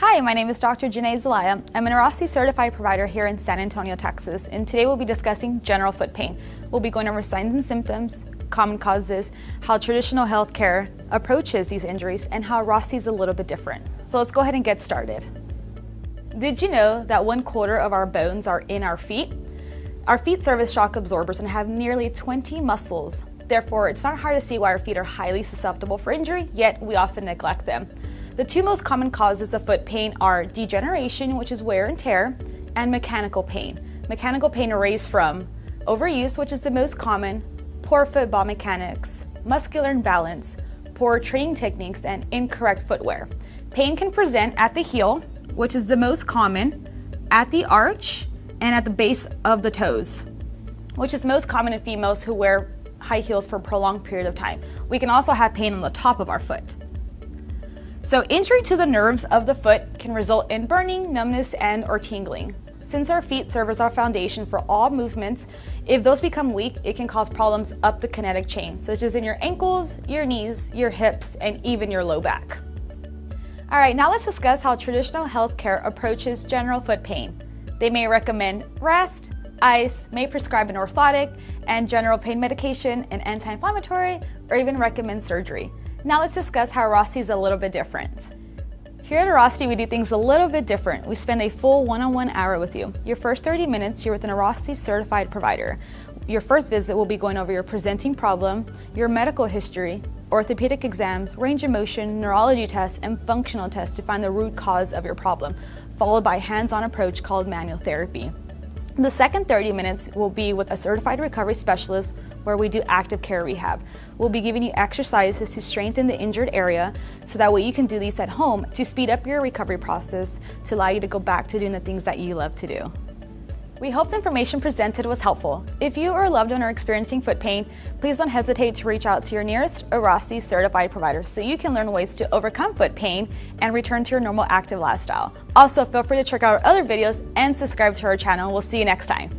Hi, my name is Dr. Janae Zelaya. I'm an Rossi certified provider here in San Antonio, Texas, and today we'll be discussing general foot pain. We'll be going over signs and symptoms, common causes, how traditional healthcare approaches these injuries, and how Rossi is a little bit different. So let's go ahead and get started. Did you know that 1/4 of our bones are in our feet? Our feet serve as shock absorbers and have nearly 20 muscles. Therefore, it's not hard to see why our feet are highly susceptible for injury, yet we often neglect them. The two most common causes of foot pain are degeneration, which is wear and tear, and mechanical pain. Mechanical pain arises from overuse, which is the most common, poor foot biomechanics, muscular imbalance, poor training techniques, and incorrect footwear. Pain can present at the heel, which is the most common, at the arch, and at the base of the toes, which is most common in females who wear high heels for a prolonged period of time. We can also have pain on the top of our foot. So injury to the nerves of the foot can result in burning, numbness, and or tingling. Since our feet serve as our foundation for all movements, if those become weak, it can cause problems up the kinetic chain, such as in your ankles, your knees, your hips, and even your low back. All right, now let's discuss how traditional healthcare approaches general foot pain. They may recommend rest, ice, may prescribe an orthotic and general pain medication, an anti-inflammatory, or even recommend surgery. Now let's discuss how Rossi is a little bit different. Here at Rossi, we do things a little bit different. We spend a full one-on-one hour with you. Your first 30 minutes, you're with a Rossi certified provider. Your first visit will be going over your presenting problem, your medical history, orthopedic exams, range of motion, neurology tests, and functional tests to find the root cause of your problem, followed by a hands-on approach called manual therapy. The second 30 minutes will be with a certified recovery specialist where we do active care rehab. We'll be giving you exercises to strengthen the injured area so that way you can do these at home to speed up your recovery process to allow you to go back to doing the things that you love to do. We hope the information presented was helpful. If you or a loved one are experiencing foot pain, please don't hesitate to reach out to your nearest Rossi certified provider so you can learn ways to overcome foot pain and return to your normal active lifestyle. Also, feel free to check out our other videos and subscribe to our channel. We'll see you next time.